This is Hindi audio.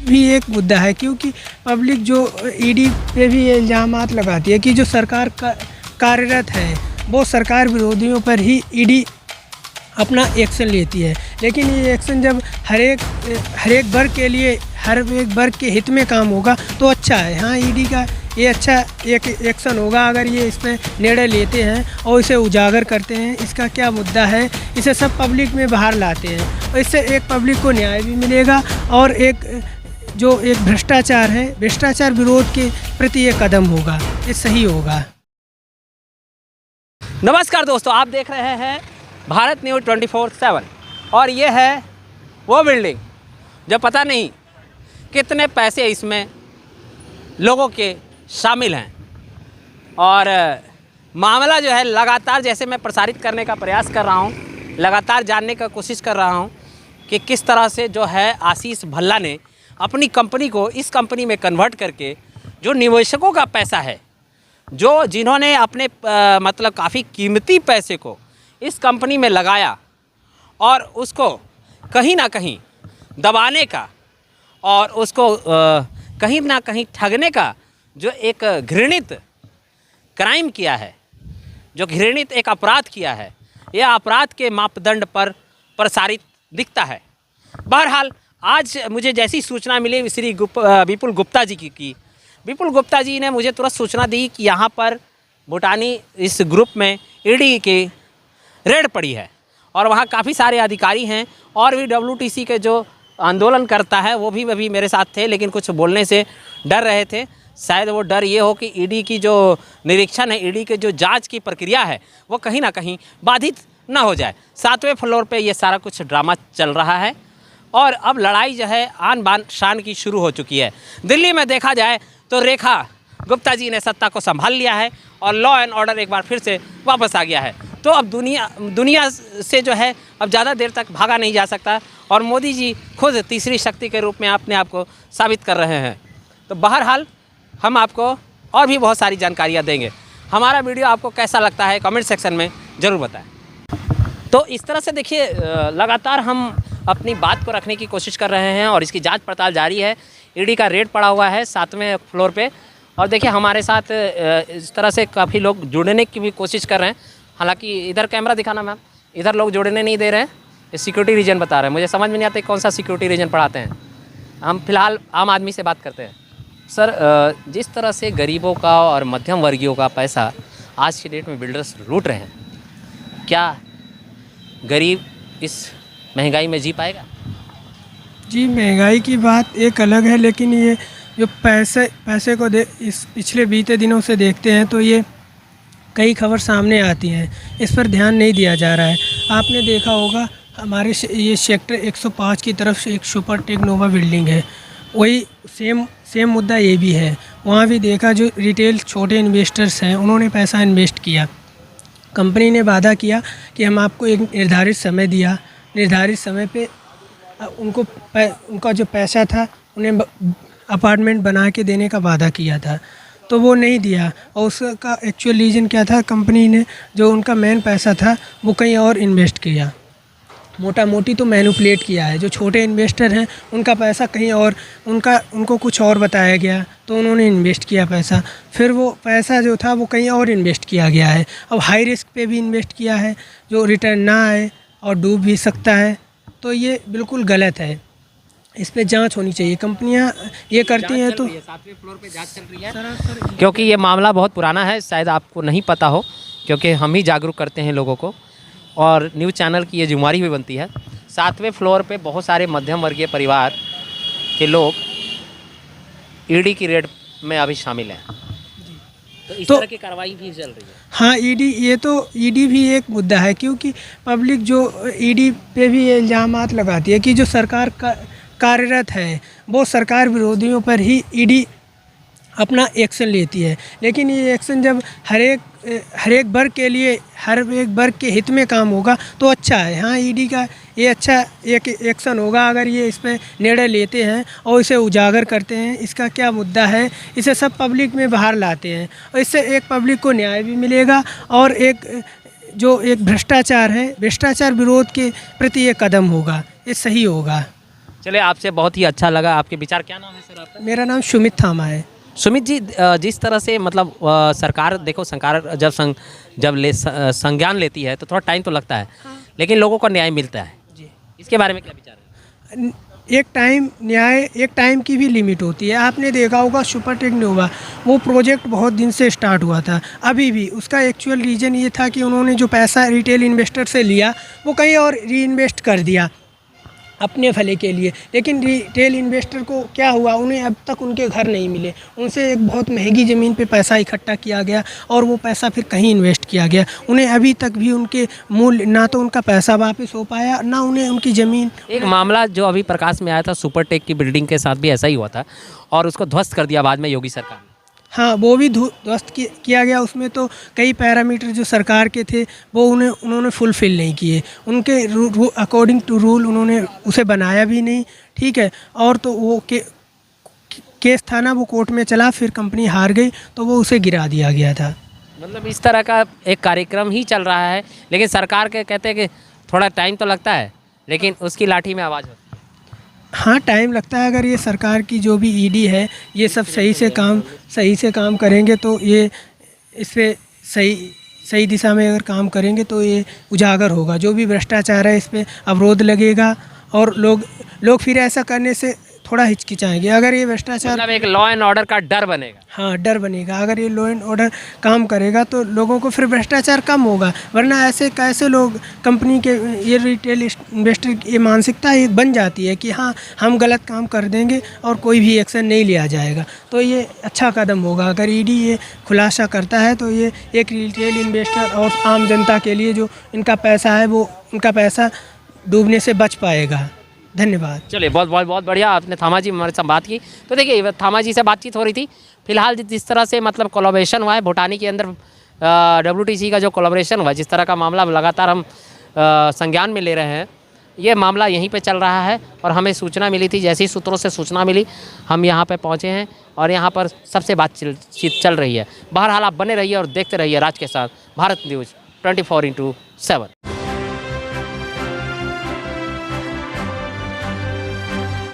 भी एक मुद्दा है, क्योंकि पब्लिक जो ईडी पे भी इल्ज़ामात लगाती है कि जो सरकार कार्यरत है वो सरकार विरोधियों पर ही ईडी अपना एक्शन लेती है। लेकिन ये एक्शन जब हर एक वर्ग के लिए, हर एक वर्ग के हित में काम होगा तो अच्छा है। हाँ, ईडी का ये अच्छा एक एक्शन होगा अगर ये इस पर निर्णय लेते हैं और इसे उजागर करते हैं, इसका क्या मुद्दा है, इसे सब पब्लिक में बाहर लाते हैं और इससे एक पब्लिक को न्याय भी मिलेगा और एक जो एक भ्रष्टाचार है, भ्रष्टाचार विरोध के प्रति ये कदम होगा, ये सही होगा। नमस्कार दोस्तों, आप देख रहे हैं भारत न्यूज़ 24/7 और ये है वो बिल्डिंग जो पता नहीं कितने पैसे इसमें लोगों के शामिल हैं। और मामला जो है लगातार जैसे मैं प्रसारित करने का प्रयास कर रहा हूँ, लगातार जानने का कोशिश कर रहा हूँ कि किस तरह से जो है आशीष भल्ला ने अपनी कंपनी को इस कंपनी में कन्वर्ट करके जो निवेशकों का पैसा है, जो जिन्होंने अपने मतलब काफ़ी कीमती पैसे को इस कंपनी में लगाया और उसको कहीं ना कहीं दबाने का और उसको कहीं ना कहीं ठगने का जो एक घृणित क्राइम किया है, जो घृणित एक अपराध किया है, यह अपराध के मापदंड पर प्रसारित दिखता है। बहरहाल आज मुझे जैसी सूचना मिली श्री विपुल गुप्ता जी की विपुल गुप्ता जी ने मुझे तुरंत सूचना दी कि यहाँ पर भूटानी इस ग्रुप में ईडी की रेड पड़ी है और वहाँ काफ़ी सारे अधिकारी हैं और भी WTC के जो आंदोलन करता है वो भी अभी मेरे साथ थे, लेकिन कुछ बोलने से डर रहे थे। शायद वो डर ये हो कि ईडी की जो निरीक्षण है, ईडी के जो जांच की प्रक्रिया है वो कहीं ना कहीं बाधित ना हो जाए। 7वें फ्लोर पे ये सारा कुछ ड्रामा चल रहा है और अब लड़ाई जो है आन बान शान की शुरू हो चुकी है। दिल्ली में देखा जाए तो रेखा गुप्ता जी ने सत्ता को संभाल लिया है और लॉ एंड ऑर्डर एक बार फिर से वापस आ गया है। तो अब दुनिया से जो है अब ज़्यादा देर तक भागा नहीं जा सकता और मोदी जी खुद तीसरी शक्ति के रूप में अपने आप को साबित कर रहे हैं। तो बहरहाल हम आपको और भी बहुत सारी जानकारियाँ देंगे। हमारा वीडियो आपको कैसा लगता है कमेंट सेक्शन में ज़रूर बताएं। तो इस तरह से देखिए, लगातार हम अपनी बात को रखने की कोशिश कर रहे हैं और इसकी जांच पड़ताल जारी है। ईडी का रेड पड़ा हुआ है 7वें फ्लोर पे और देखिए हमारे साथ इस तरह से काफ़ी लोग जुड़ने की भी कोशिश कर रहे हैं। हालांकि इधर कैमरा दिखाना मैम, इधर लोग जुड़ने नहीं दे रहे हैं, ये सिक्योरिटी रीजन बता रहे हैं। मुझे समझ में नहीं आता कौन सा सिक्योरिटी रीजन पढ़ाते हैं। हम फिलहाल आम आदमी से बात करते हैं। सर, जिस तरह से गरीबों का और मध्यम वर्गीयों का पैसा आज की डेट में बिल्डर्स लूट रहे हैं, क्या गरीब इस महंगाई में जी पाएगा? जी, महंगाई की बात एक अलग है, लेकिन ये जो पैसे को इस पिछले बीते दिनों से देखते हैं तो ये कई खबर सामने आती हैं, इस पर ध्यान नहीं दिया जा रहा है। आपने देखा होगा हमारे ये सेक्टर 105 की तरफ से एक सुपर टेक्नोवा बिल्डिंग है, वही सेम मुद्दा ये भी है। वहाँ भी देखा जो रिटेल छोटे इन्वेस्टर्स हैं उन्होंने पैसा इन्वेस्ट किया, कंपनी ने वादा किया कि हम आपको एक निर्धारित समय दिया, निर्धारित समय पे उनका जो पैसा था उन्हें अपार्टमेंट बना के देने का वादा किया था, तो वो नहीं दिया और उसका एक्चुअल रीज़न क्या था, कंपनी ने जो उनका मेन पैसा था वो कहीं और इन्वेस्ट किया, मोटा मोटी तो मैनिपुलेट किया है। जो छोटे इन्वेस्टर हैं उनका पैसा कहीं और, उनको कुछ और बताया गया तो उन्होंने इन्वेस्ट किया पैसा, फिर वो पैसा जो था वो कहीं और इन्वेस्ट किया गया है। अब हाई रिस्क पे भी इन्वेस्ट किया है जो रिटर्न ना आए और डूब भी सकता है, तो ये बिल्कुल गलत है। इस पे जांच होनी चाहिए। कंपनियां ये करती हैं तो 7वें फ्लोर पे जांच चल रही है क्योंकि ये मामला बहुत पुराना है, शायद आपको नहीं पता हो, क्योंकि हम ही जागरूक करते हैं लोगों को और न्यूज़ चैनल की ये जिम्मेदारी भी बनती है। 7वें फ्लोर पे बहुत सारे मध्यम वर्गीय परिवार के लोग ईडी की रेड में अभी शामिल हैं, तो इस तरह की कार्रवाई भी चल रही है। हाँ, ईडी भी एक मुद्दा है, क्योंकि पब्लिक जो ईडी पे भी इल्ज़ामात लगाती है कि जो सरकार कार्यरत है वो सरकार विरोधियों पर ही ईडी अपना एक्शन लेती है। लेकिन ये एक्शन जब हर एक वर्ग के लिए, हर एक वर्ग के हित में काम होगा तो अच्छा है। हाँ, ईडी का ये अच्छा एक एक्शन होगा अगर ये इस पर निर्णय लेते हैं और इसे उजागर करते हैं, इसका क्या मुद्दा है, इसे सब पब्लिक में बाहर लाते हैं और इससे एक पब्लिक को न्याय भी मिलेगा और एक जो एक भ्रष्टाचार है, भ्रष्टाचार विरोध के प्रति ये कदम होगा, ये सही होगा। चलिए, आपसे बहुत ही अच्छा लगा। आपके विचार, क्या नाम है सर आपका? मेरा नाम सुमित थामा है। सुमित जी, जिस तरह से मतलब सरकार, देखो सरकार जब संज्ञान लेती है तो थोड़ा टाइम तो लगता है, लेकिन लोगों को न्याय मिलता है जी। इसके बारे में क्या विचार है? एक टाइम की भी लिमिट होती है। आपने देखा होगा सुपरटेक नोवा, वो प्रोजेक्ट बहुत दिन से स्टार्ट हुआ था, अभी भी उसका एक्चुअल रीज़न ये था कि उन्होंने जो पैसा रिटेल इन्वेस्टर से लिया वो कहीं और री इन्वेस्ट कर दिया अपने भले के लिए। लेकिन रिटेल इन्वेस्टर को क्या हुआ, उन्हें अब तक उनके घर नहीं मिले। उनसे एक बहुत महंगी ज़मीन पे पैसा इकट्ठा किया गया और वो पैसा फिर कहीं इन्वेस्ट किया गया। उन्हें अभी तक भी उनके मूल्य, ना तो उनका पैसा वापस हो पाया, ना उन्हें उनकी ज़मीन। एक मामला जो अभी प्रकाश में आया था, सुपरटेक की बिल्डिंग के साथ भी ऐसा ही हुआ था और उसको ध्वस्त कर दिया बाद में योगी सरकार ने। हाँ, वो भी ध्वस्त किया गया। उसमें तो कई पैरामीटर जो सरकार के थे वो उन्होंने फुलफ़िल नहीं किए। उनके अकॉर्डिंग टू रूल उन्होंने उसे बनाया भी नहीं, ठीक है। और तो वो केस था ना, वो कोर्ट में चला, फिर कंपनी हार गई तो वो उसे गिरा दिया गया था। मतलब इस तरह का एक कार्यक्रम ही चल रहा है, लेकिन सरकार के कहते हैं कि थोड़ा टाइम तो लगता है, लेकिन उसकी लाठी में आवाज़ होती है। हाँ, टाइम लगता है। अगर ये सरकार की जो भी ईडी है ये सब सही से काम करेंगे तो ये इस पे सही दिशा में अगर काम करेंगे तो ये उजागर होगा। जो भी भ्रष्टाचार है इस पे अवरोध लगेगा और लोग फिर ऐसा करने से थोड़ा हिचकिचाएंगे। अगर ये भ्रष्टाचार, मतलब एक लॉ एंड ऑर्डर का डर बनेगा। हाँ, डर बनेगा। अगर ये लॉ एंड ऑर्डर काम करेगा तो लोगों को फिर भ्रष्टाचार कम होगा। वरना ऐसे कैसे लोग, कंपनी के ये रिटेल इन्वेस्टर की ये मानसिकता ये बन जाती है कि हाँ, हम गलत काम कर देंगे और कोई भी एक्शन नहीं लिया जाएगा। तो ये अच्छा कदम होगा अगर ईडी ये खुलासा करता है, तो ये एक रिटेल इन्वेस्टर और आम जनता के लिए जो इनका पैसा है वो उनका पैसा डूबने से बच पाएगा। धन्यवाद। चलिए, बहुत बढ़िया। आपने थामा जी हमारे साथ बात की। तो देखिए, थामा जी से बातचीत हो रही थी। फिलहाल जिस तरह से मतलब कोलैबोरेशन हुआ है भूटानी के अंदर, WTC का जो कोलैबोरेशन हुआ है, जिस तरह का मामला लगातार हम संज्ञान में ले रहे हैं, ये मामला यहीं पे चल रहा है और हमें सूचना मिली थी। जैसे ही सूत्रों से सूचना मिली हम यहाँ पे पहुँचे हैं और यहाँ पर सबसे बातचीत चल रही है। बहरहाल आप बने रहिए और देखते रहिए राज के साथ, भारत न्यूज़ 24/7।